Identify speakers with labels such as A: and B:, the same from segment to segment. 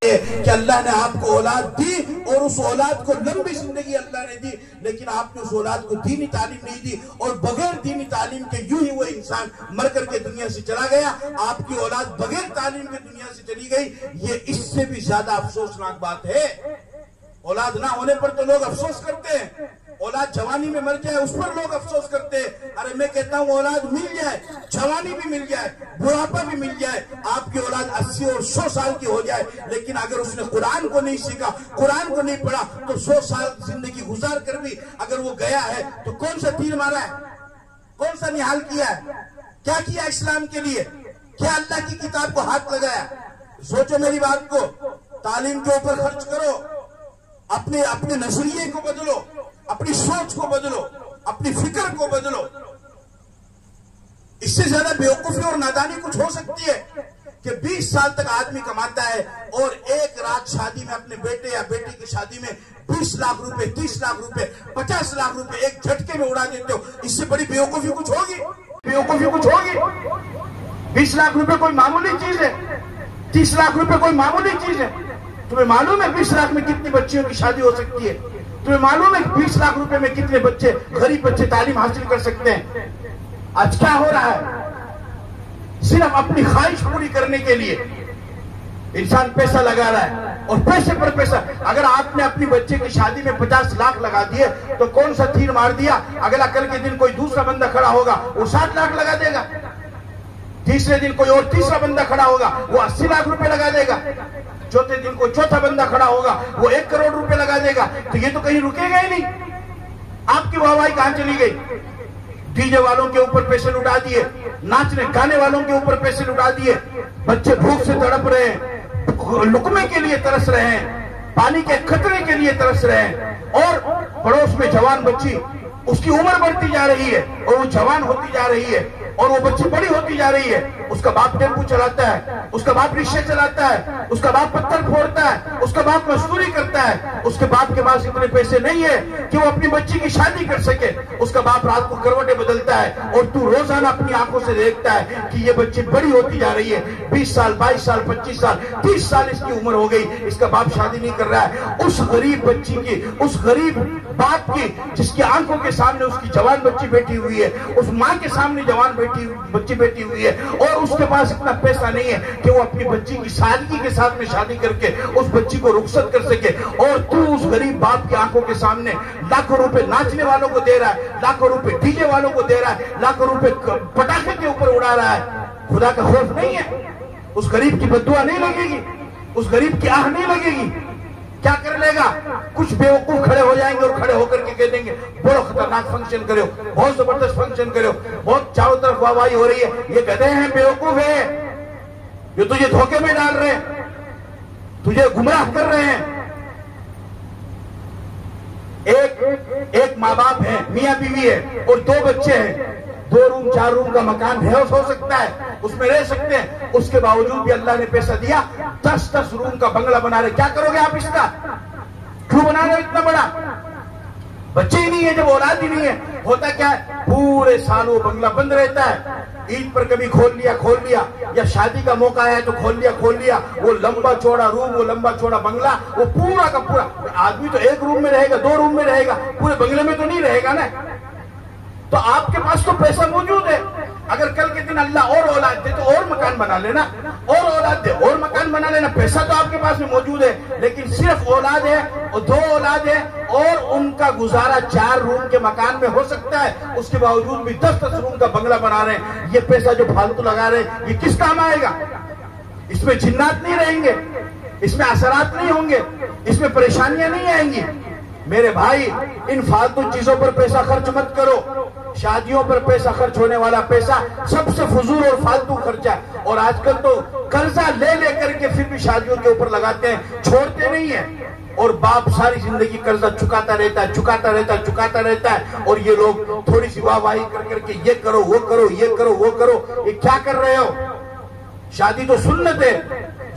A: चाहिए कि अल्लाह ने आपको औलाद दी और उस औलाद को लंबी जिंदगी अल्लाह ने दी, लेकिन आपने उस औलाद को दीनी तालीम नहीं दी और बगैर दीनी तालीम के यूं ही वो इंसान मर करके दुनिया से चला गया। आपकी औलाद बगैर तालीम के दुनिया से चली गई। ये इससे भी ज्यादा अफसोसनाक बात है। औलाद ना होने पर तो लोग अफसोस करते हैं, औलाद जवानी में मर जाए उस पर लोग अफसोस करते हैं। अरे मैं कहता हूं औलाद मिल जाए, जवानी भी मिल जाए, बुढ़ापा भी मिल जाए, आपकी औलाद 80 और 100 साल की हो जाए, लेकिन अगर उसने कुरान को नहीं सीखा, कुरान को नहीं पढ़ा, तो 100 साल जिंदगी गुजार कर भी अगर वो गया है तो कौन सा तीर मारा है, कौन सा निहाल किया है, क्या किया इस्लाम के लिए, क्या अल्लाह की किताब को हाथ लगाया? सोचो मेरी बात को। तालीम के ऊपर खर्च करो, अपने नजरिए को बदलो, अपनी सोच को बदलो, अपनी फिक्र को बदलो। इससे ज्यादा बेवकूफी और नादानी कुछ हो सकती है कि 20 साल तक आदमी कमाता है और एक रात शादी में अपने बेटे या बेटी की शादी में 20 लाख रुपए, 30 लाख रुपए, 50 लाख रुपए एक झटके में उड़ा देते हो। इससे बड़ी बेवकूफी कुछ होगी? बेवकूफी कुछ होगी? 20 लाख रुपए कोई मामूली चीज है? 30 लाख रुपए कोई मामूली चीज है? तुम्हें मालूम है 20 लाख में कितनी बच्चियों की शादी हो सकती है? तुम्हें मालूम है 20 लाख रुपए में कितने बच्चे, गरीब बच्चे तालीम हासिल कर सकते हैं? आज क्या हो रहा है? सिर्फ अपनी ख्वाहिश पूरी करने के लिए इंसान पैसा लगा रहा है और पैसे पर पैसा। अगर आपने अपनी बच्चे की शादी में 50 लाख लगा दिए तो कौन सा तीर मार दिया, अगला कल के दिन कोई दूसरा बंदा खड़ा होगा वो 60 लाख लगा देगा, तीसरे दिन कोई और तीसरा बंदा खड़ा होगा वो 80 लाख रुपए लगा देगा, चौथे दिन कोई चौथा बंदा खड़ा होगा वो 1 करोड़ रुपए लगा देगा। तो ये तो कहीं रुकेगा ही नहीं। आपकी वाहवाही कहां चली गई? डीजे वालों के ऊपर पैसे लुटा दिए, नाचने गाने वालों के ऊपर पैसे लुटा दिए, बच्चे भूख से तड़प रहे हैं, लुकमे के लिए तरस रहे हैं, पानी के खतरे के लिए तरस रहे हैं, और पड़ोस में जवान बच्ची, उसकी उम्र बढ़ती जा रही है और वो जवान होती जा रही है और वो बच्ची बड़ी होती जा रही है। उसका बाप टेम्पू चलाता है, उसका बाप रिक्शा चलाता है, उसका बाप पत्थर फोड़ता है, उसका बाप मजदूरी करता है, उसके बाप के पास इतने पैसे नहीं है कि वो अपनी बच्ची की शादी कर सके। उसका बाप रात को करवटें बदलता है और तू रोजाना अपनी आंखों से देखता है कि ये बच्ची बड़ी होती जा रही है, 20 साल, 22 साल, 25 साल, 30 साल इसकी उम्र हो गई, इसका बाप शादी नहीं कर रहा है। उस गरीब बच्ची की, उस गरीब बाप की जिसकी आंखों के सामने उसकी जवान बच्ची बैठी हुई है, उस माँ के सामने जवान बच्ची बैठी हुई है और उसके पास इतना पैसा नहीं है कि वो अपनी बच्ची की सादगी के साथ में शादी करके उस बच्ची को रुखसत कर सके, और तू उस गरीब बाप की आंखों के सामने लाखों रुपए नाचने वालों को दे रहा है, लाखों रुपए डीजे वालों को दे रहा है, लाखों रुपए पटाखे के ऊपर उड़ा रहा है। खुदा का खौफ नहीं है? उस गरीब की बद्दुआ नहीं लगेगी? उस गरीब की आह नहीं लगेगी? क्या कर लेगा? कुछ बेवकूफ खड़े हो जाएंगे और खड़े होकर के कह देंगे बड़ा खतरनाक फंक्शन करो, बहुत जबरदस्त फंक्शन करो, बहुत चारों तरफ वाहवाही हो रही है, ये गधे हैं, बेवकूफ है, ये तुझे धोखे में डाल रहे हैं, तुझे गुमराह कर रहे हैं। एक माँ बाप है, मियाँ बीवी है और 2 बच्चे हैं, 2 रूम 4 रूम का मकान बेहोश हो सकता है, उसमें रह सकते हैं, उसके बावजूद भी अल्लाह ने पैसा दिया, 10-10 रूम का बंगला बना रहे। क्या करोगे आप इसका? क्यों बना रहे हो इतना बड़ा? बच्चे ही नहीं है, जब औलाद ही नहीं है, होता क्या है, पूरे साल वो बंगला बंद रहता है, ईद पर कभी खोल लिया, या शादी का मौका आया तो खोल लिया, वो लंबा चौड़ा रूम, वो लंबा चौड़ा बंगला, वो पूरा का पूरा। आदमी तो 1 रूम में रहेगा, 2 रूम में रहेगा, पूरे बंगले में तो नहीं रहेगा ना। तो आपके पास तो पैसा मौजूद है, अगर कल के दिन अल्लाह और औलाद दे तो और मकान बना लेना, और औलाद दे और मकान बना लेना, पैसा तो आपके पास में मौजूद है, लेकिन सिर्फ औलाद है और 2 औलाद है और उनका गुजारा 4 रूम के मकान में हो सकता है, उसके बावजूद भी 10-10 रूम का बंगला बना रहे हैं। ये पैसा जो फालतू लगा रहे हैं ये किस काम आएगा? इसमें जिन्नात नहीं रहेंगे, इसमें असरात नहीं होंगे, इसमें परेशानियां नहीं आएंगी। मेरे भाई, इन फालतू चीजों पर पैसा खर्च मत करो। शादियों पर पैसा खर्च होने वाला पैसा सबसे फजूल और फालतू खर्चा है, और आजकल तो कर्जा ले लेकर के फिर भी शादियों के ऊपर लगाते हैं, छोड़ते नहीं है, और बाप सारी जिंदगी कर्जा चुकाता रहता है, और ये लोग थोड़ी सी वाहवाही कर करके ये करो वो करो, ये करो वो करो। ये क्या कर रहे हो? शादी तो सुन्नत है,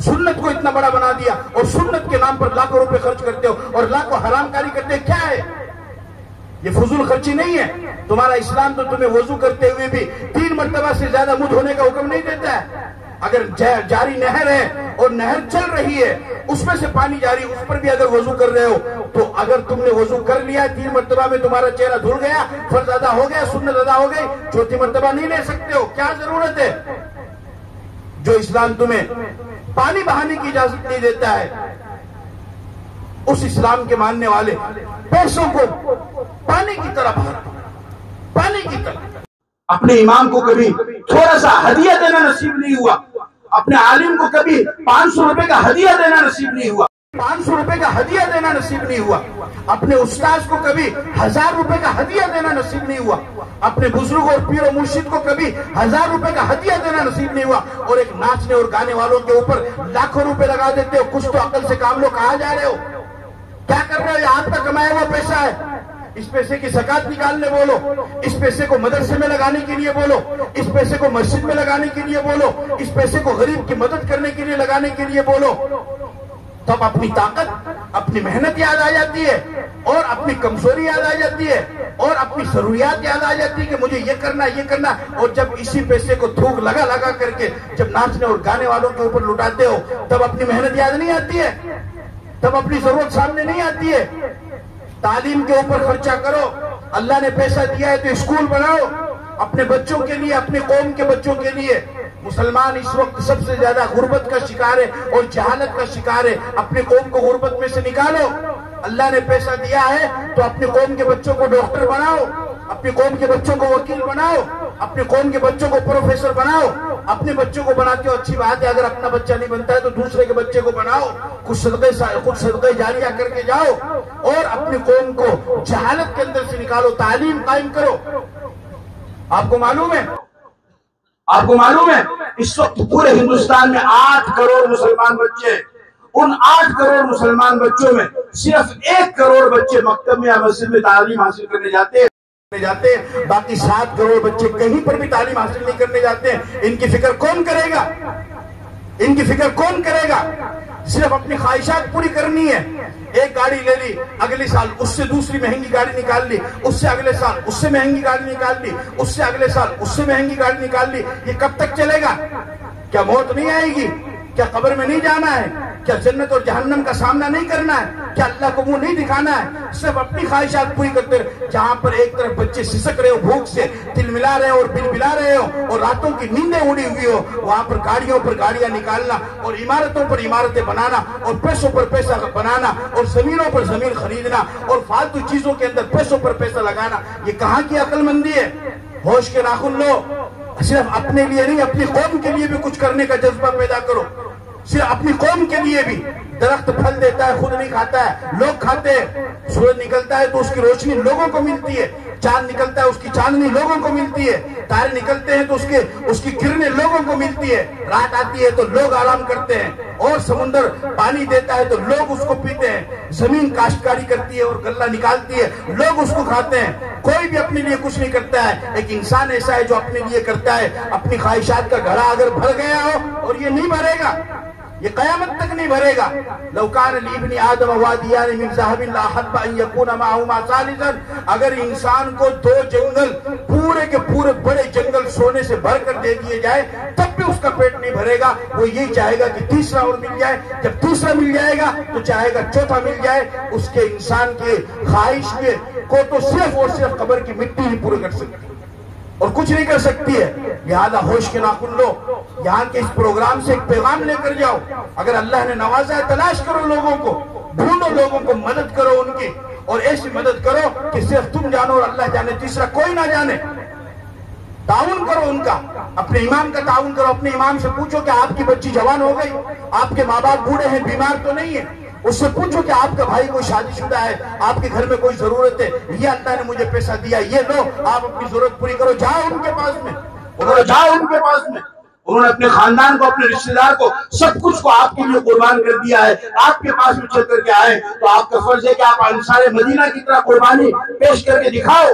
A: सुन्नत को इतना बड़ा बना दिया और सुन्नत के नाम पर लाखों रुपए खर्च करते हो और लाखों हरामकारी करते हो। क्या है ये? फजूल खर्ची नहीं है। तुम्हारा इस्लाम तो तुम्हें वजू करते हुए भी 3 मरतबा से ज्यादा मुंह धोने का हुक्म नहीं देता है। अगर जारी नहर है और नहर चल रही है, उसमें से पानी जारी, उस पर भी अगर वजू कर रहे हो, तो अगर तुमने वजू कर लिया 3 मरतबा में तुम्हारा चेहरा धुल गया, फर्ज अदा हो गया, सुन्नत अदा हो गई, चौथी मरतबा नहीं ले सकते हो। क्या जरूरत है? जो इस्लाम तुम्हें पानी बहाने की इजाजत नहीं देता है, उस इस्लाम के मानने वाले पैसों को पानी की तरह बहाना, पानी की तरह। अपने इमाम को कभी थोड़ा सा हदिया देना नसीब नहीं हुआ, अपने आलिम को कभी 500 रुपए का हदिया देना नसीब नहीं हुआ, 500 रुपए का हदिया देना नसीब नहीं हुआ, अपने उस्ताद को कभी 1000 रुपए का हदिया देना नसीब नहीं हुआ, अपने बुजुर्ग और पीर और मुर्शिद को कभी 1000 रुपए का हदिया देना नसीब नहीं हुआ, और एक नाचने और गाने वालों के ऊपर लाखों रुपए लगा देते हो। कुछ तो अकल से काम लो, कहां जा रहे हो, क्या कर रहे हो? ये आपका कमाया हुआ पैसा है, इस पैसे की ज़कात निकालने बोलो, इस पैसे को मदरसे में लगाने के लिए बोलो, इस पैसे को मस्जिद में लगाने के लिए बोलो, इस पैसे को गरीब की मदद करने के लिए लगाने के लिए बोलो। तब अपनी ताकत, अपनी मेहनत याद आ जाती है, और अपनी कमजोरी याद आ जाती है, और अपनी जरूरियात याद आ जाती है कि मुझे ये करना, ये करना। और जब इसी पैसे को थूक लगा लगा करके जब नाचने और गाने वालों के ऊपर लुटाते हो, तब अपनी मेहनत याद नहीं आती है, तब अपनी जरूरत सामने नहीं आती है। तालीम के ऊपर खर्चा करो, अल्लाह ने पैसा दिया है तो स्कूल बनाओ अपने बच्चों के लिए, अपने कौम के बच्चों के लिए। मुसलमान इस वक्त सबसे ज्यादा गुर्बत का शिकार है और जहालत का शिकार है। अपने कौम को गुर्बत में से निकालो। अल्लाह ने पैसा दिया है तो अपने कौम के बच्चों को डॉक्टर बनाओ, अपने कौम के बच्चों को वकील बनाओ, अपने कौम के बच्चों को प्रोफेसर बनाओ। अपने बच्चों को बनाते हो, अच्छी बात है, अगर अपना बच्चा नहीं बनता है तो दूसरे के बच्चे को बनाओ, कुछ सदक़े जारिया करके जाओ, और अपनी कौम को जहालत के अंदर से निकालो, तालीम कायम करो। आपको मालूम है, आपको मालूम है इस वक्त पूरे हिंदुस्तान में 8 करोड़ मुसलमान बच्चे, उन 8 करोड़ मुसलमान बच्चों में सिर्फ 1 करोड़ बच्चे मकतब में या मस्जिद में तालीम हासिल करने जाते हैं, बाकी 7 करोड़ बच्चे कहीं पर भी तालीम हासिल नहीं करने जाते हैं। इनकी फिक्र कौन करेगा? इनकी फिक्र कौन करेगा? सिर्फ अपनी ख्वाहिशात पूरी करनी है। एक गाड़ी ले ली, अगले साल उससे दूसरी महंगी गाड़ी निकाल ली, उससे अगले साल उससे महंगी गाड़ी निकाल ली, उससे अगले साल उससे महंगी गाड़ी निकाल ली। ये कब तक चलेगा? क्या मौत नहीं आएगी? क्या कब्र में नहीं जाना है? क्या जन्नत और जहन्नम का सामना नहीं करना है? क्या अल्लाह को मुंह नहीं दिखाना है? सिर्फ अपनी ख्वाहिशात पूरी करते रहे। जहां पर एक तरफ बच्चे सिसक रहे हो भूख से, तिलमिला रहे हो और बिलबिला रहे हो, और रातों की नींदें उड़ी हुई हो, वहां पर गाड़ियों पर गाड़ियां निकालना, और इमारतों पर इमारतें बनाना, और पैसों पर पैसा बनाना, और जमीनों पर जमीन खरीदना, और फालतू चीजों के अंदर पैसों पर पैसा लगाना, ये कहाँ की अक्लमंदी है? होश के नाखुन लो। सिर्फ अपने लिए नहीं, अपनी कौम के लिए भी कुछ करने का जज्बा पैदा करो। सिर्फ अपनी कौम के लिए भी। दरख्त फल देता है, खुद नहीं खाता है, लोग खाते हैं। सूरज निकलता है तो उसकी रोशनी लोगों को मिलती है, चांद निकलता है उसकी चांदनी लोगों को मिलती है, तारे निकलते हैं तो उसकी किरणें लोगों को मिलती है, रात आती है तो लोग आराम करते हैं, और समुद्र पानी देता है तो लोग उसको पीते हैं, जमीन काश्तकारी करती है और गल्ला निकालती है, लोग उसको खाते हैं। कोई भी अपने लिए कुछ नहीं करता है। एक इंसान ऐसा है जो अपने लिए करता है। अपनी ख्वाहिशात का घड़ा अगर भर गया हो, और ये नहीं भरेगा, ये कयामत तक नहीं भरेगा। लौकान इब्न आदम वादियान मिन ज़हबिन ला हब्बा अन यकूना माहुमा सालिसन, अगर इंसान को 2 जंगल पूरे के पूरे बड़े जंगल सोने से भर कर दे दिए जाए, तब भी उसका पेट नहीं भरेगा। वो यही चाहेगा कि तीसरा और मिल जाए। जब तीसरा मिल जाएगा तो चाहेगा चौथा मिल जाए। उसके इंसान के ख्वाहिश के को तो सिर्फ और सिर्फ कब्र की मिट्टी ही पूरी कर सकती है और कुछ नहीं कर सकती है। लिहाजा होश के नाखुन लो। यहाँ के इस प्रोग्राम से एक पैगाम लेकर जाओ। अगर अल्लाह ने नवाजा है, तलाश करो लोगों को, ढूंढो लोगों को, मदद करो उनकी, और ऐसी मदद करो कि सिर्फ तुम जानो और अल्लाह जाने, तीसरा कोई ना जाने। ताउन करो उनका, अपने इमाम का ताउन करो। अपने इमाम से पूछो कि आपकी बच्ची जवान हो गई, आपके माँ बाप बूढ़े हैं, बीमार तो नहीं है। उससे पूछो कि आपका भाई कोई शादीशुदा है, आपके घर में कोई जरूरत है, ये अल्लाह ने मुझे पैसा दिया, ये लो, आप अपनी जरूरत पूरी करो। जाओ उनके पास में, उन्होंने जाओ उनके पास में। उन्होंने अपने खानदान को, अपने रिश्तेदार को, सब कुछ को आपके लिए कुर्बान कर दिया है। आपके पास में चल करके आए तो आपका फर्ज है कि आप अंसारे मदीना की तरह कुर्बानी पेश करके दिखाओ।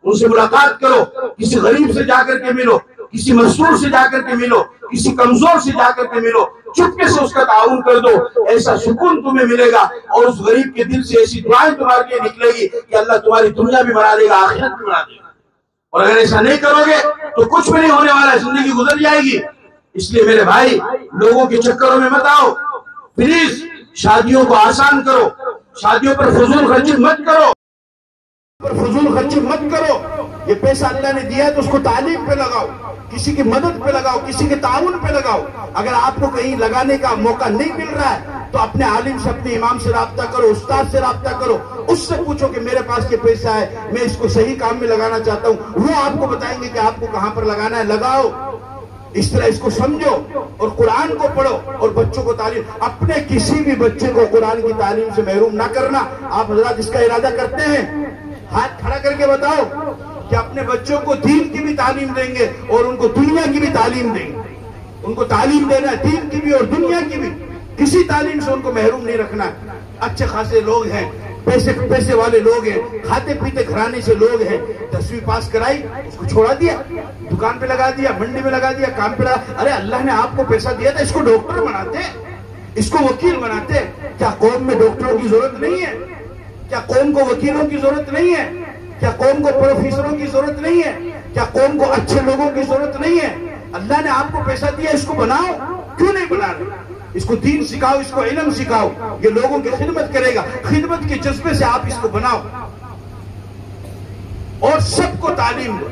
A: उनसे मुलाकात करो, किसी गरीब से जाकर के मिलो, किसी मजदूर से जाकर के मिलो, किसी कमजोर से जाकर के मिलो, चुपके से उसका ताउन कर दो। ऐसा सुकून तुम्हें मिलेगा और उस गरीब के दिल से ऐसी दुआएं तुम्हारे लिए निकलेगी कि अल्लाह तुम्हारी दुनिया भी बना देगा, आखिरत भी बना देगा। और अगर ऐसा नहीं करोगे तो कुछ भी नहीं होने वाला है, जिंदगी गुजर जाएगी। इसलिए मेरे भाई, लोगों के चक्करों में मत आओ। प्लीज शादियों को आसान करो, शादियों पर फजूल खर्ची मत करो, फजूल खर्ची मत करो। ये पैसा अल्लाह ने दिया है तो उसको तालीम पे लगाओ, किसी की मदद पे लगाओ, किसी के ताउन पे लगाओ। अगर आपको कहीं लगाने का मौका नहीं मिल रहा है तो अपने आलिम से, अपने इमाम से राब्ता करो, उस्ताद से राब्ता करो, उससे पूछो कि मेरे पास ये पैसा है, मैं इसको सही काम में लगाना चाहता हूं। वो आपको बताएंगे कि आपको कहां पर लगाना है, लगाओ। इस तरह इसको समझो और कुरान को पढ़ो और बच्चों को तालीम, अपने किसी भी बच्चे को कुरान की तालीम से महरूम ना करना। आप हजरात इसका इरादा करते हैं? हाथ खड़ा करके बताओ कि अपने बच्चों को दीन की भी तालीम देंगे और उनको दुनिया की भी तालीम देंगे। उनको तालीम देना है, दीन की भी और दुनिया की भी, किसी तालीम से उनको महरूम नहीं रखना। अच्छे खासे लोग हैं, पैसे वाले लोग हैं, खाते पीते घराने से लोग हैं, 10वीं पास कराई, उसको छोड़ा दिया, दुकान पे लगा दिया, मंडी में लगा दिया, काम पे लगा। अरे अल्लाह ने आपको पैसा दिया था, इसको डॉक्टर बनाते, इसको वकील बनाते। क्या कौम में डॉक्टरों की जरूरत नहीं है? क्या कौम को वकीलों की जरूरत नहीं है? क्या कौम को प्रोफेसरों की जरूरत नहीं है? क्या कौम को अच्छे लोगों की जरूरत नहीं है? अल्लाह ने आपको पैसा दिया, इसको बनाओ। क्यों नहीं बना रहे? इसको दीन सिखाओ, इसको इल्म सिखाओ, ये लोगों की खिदमत करेगा। खिदमत के जज्बे से आप इसको बनाओ और सबको तालीम दो।